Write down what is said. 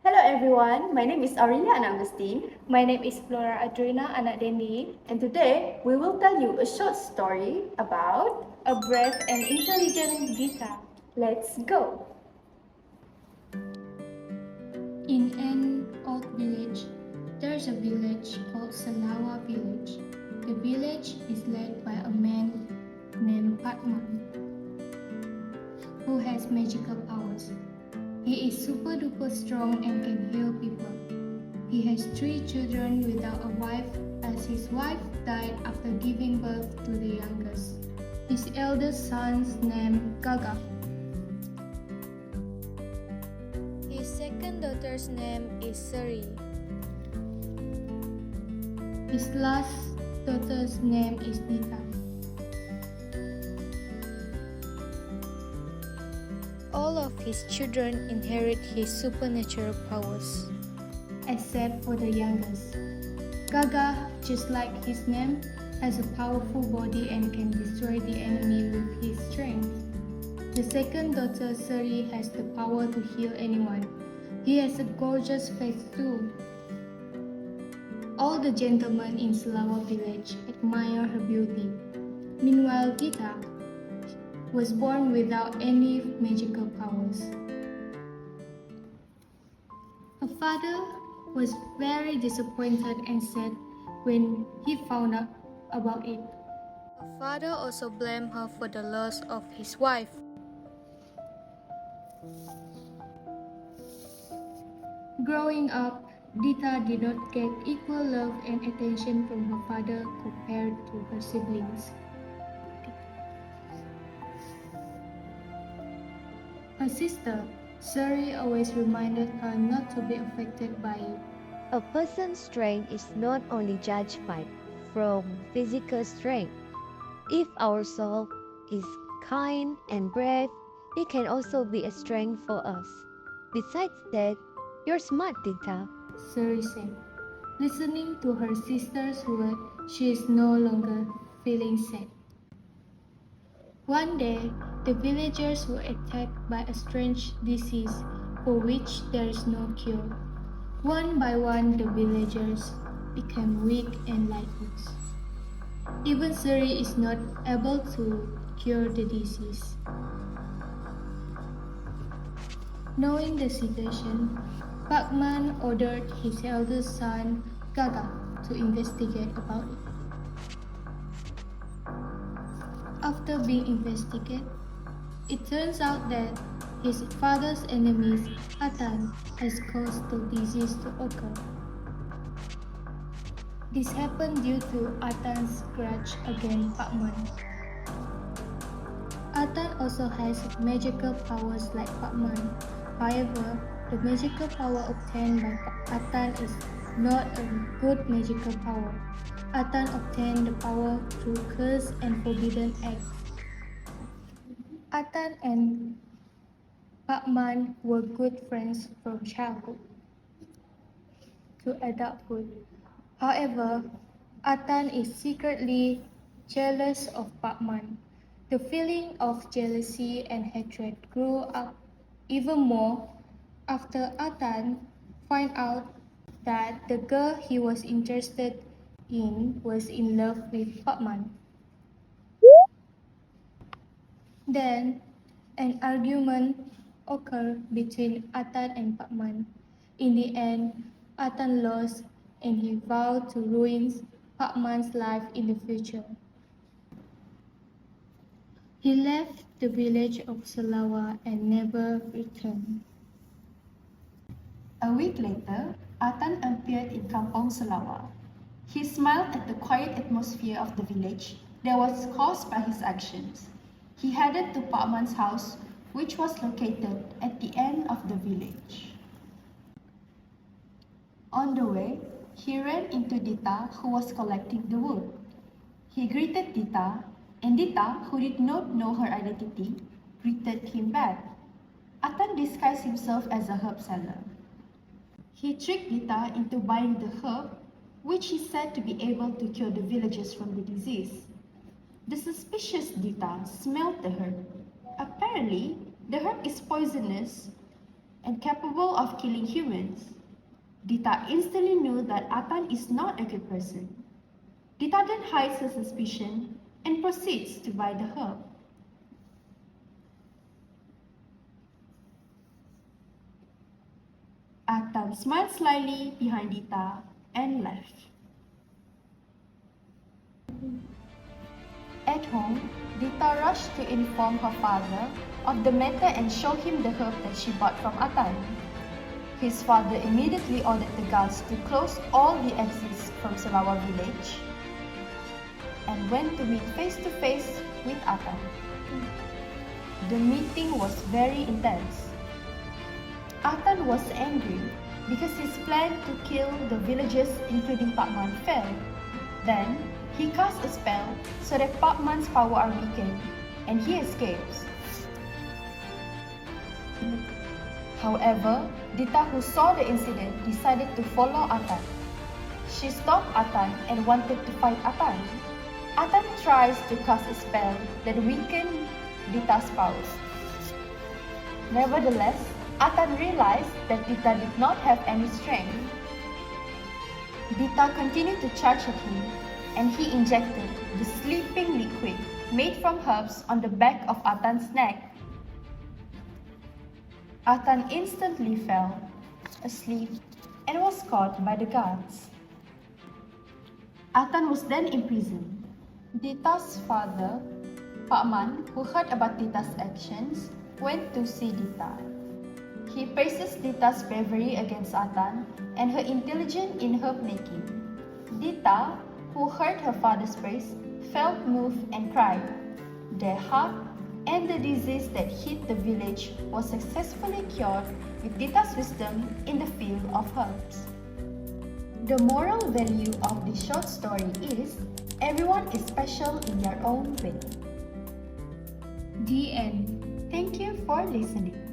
Hello everyone, my name is Aurylia and Augustine. My name is Flora Adrina, Anak. And today we will tell you a short story about a brave and intelligent Dita. Let's go! In an old village, there's a village called Salawa village. The village is led by a man named Patman, who has magical powers. He is super duper strong and can heal people. He has 3 children without a wife, as his wife died after giving birth to the youngest. His eldest son's name Gaga. His second daughter's name is Suri. His last daughter's name is Dita. All of his children inherit his supernatural powers, except for the youngest. Gaga, just like his name, has a powerful body and can destroy the enemy with his strength. The second daughter, Suri, has the power to heal anyone. He has a gorgeous face too. All the gentlemen in Salawa village admire her beauty. Meanwhile, Dita was born without any magical powers. Her father was very disappointed and sad when he found out about it. her father also blamed her for the loss of his wife. Growing up, Dita did not get equal love and attention from her father compared to her siblings. Her sister, Suri, always reminded her not to be affected by it. A person's strength is not only judged from physical strength. If our soul is kind and brave, it can also be a strength for us. Besides that, you're smart, Dita. Suri said. Listening to her sister's word, she is no longer feeling sad. One day, the villagers were attacked by a strange disease for which there is no cure. One by one, the villagers became weak and lifeless. Even Suri is not able to cure the disease. Knowing the situation, Pakman ordered his eldest son, Gaga, to investigate about it. After being investigated, it turns out that his father's enemies, Atan, has caused the disease to occur. This happened due to Atan's grudge against Pakman. Atan also has magical powers like Pakman. However, the magical power obtained by Atan is not a good magical power. Atan obtained the power through curse and forbidden acts. Atan and Pakman were good friends from childhood to adulthood. However, Atan is secretly jealous of Pakman. The feeling of jealousy and hatred grew up even more after Atan found out that the girl he was interested in was in love with Pakman. Then, an argument occurred between Atan and Pakman. In the end, Atan lost and he vowed to ruin Pakman's life in the future. He left the village of Salawa and never returned. A week later, Atan appeared in Kampong Selawa. He smiled at the quiet atmosphere of the village that was caused by his actions. He headed to Pakman's house, which was located at the end of the village. On the way, he ran into Dita, who was collecting the wood. He greeted Dita, and Dita, who did not know her identity, greeted him back. Atan disguised himself as a herb seller. He tricked Dita into buying the herb, which he said to be able to cure the villagers from the disease. The suspicious Dita smelled the herb. Apparently, the herb is poisonous and capable of killing humans. Dita instantly knew that Atan is not a good person. Dita then hides her suspicion and proceeds to buy the herb. Atan smiled slyly behind Dita and left. At home, Dita rushed to inform her father of the matter and show him the herb that she bought from Atan. His father immediately ordered the guards to close all the exits from Selawa village and went to meet face to face with Atan. The meeting was very intense. Atan was angry because his plan to kill the villagers, including Pakman, failed. Then, he cast a spell so that Pakman's power are weakened and he escapes. However, Dita, who saw the incident, decided to follow Atan. She stopped Atan and wanted to fight Atan. Atan tries to cast a spell that weakened Dita's powers. Nevertheless, Atan realized that Dita did not have any strength. Dita continued to charge at him, and he injected the sleeping liquid made from herbs on the back of Atan's neck. Atan instantly fell asleep and was caught by the guards. Atan was then imprisoned. Dita's father, Pakman, who heard about Dita's actions, went to see Dita. He praises Dita's bravery against Atan and her intelligence in herb making. Dita, who heard her father's praise, felt moved and cried. Their heart and the disease that hit the village was successfully cured with Dita's wisdom in the field of herbs. The moral value of this short story is everyone is special in their own way. The end. Thank you for listening.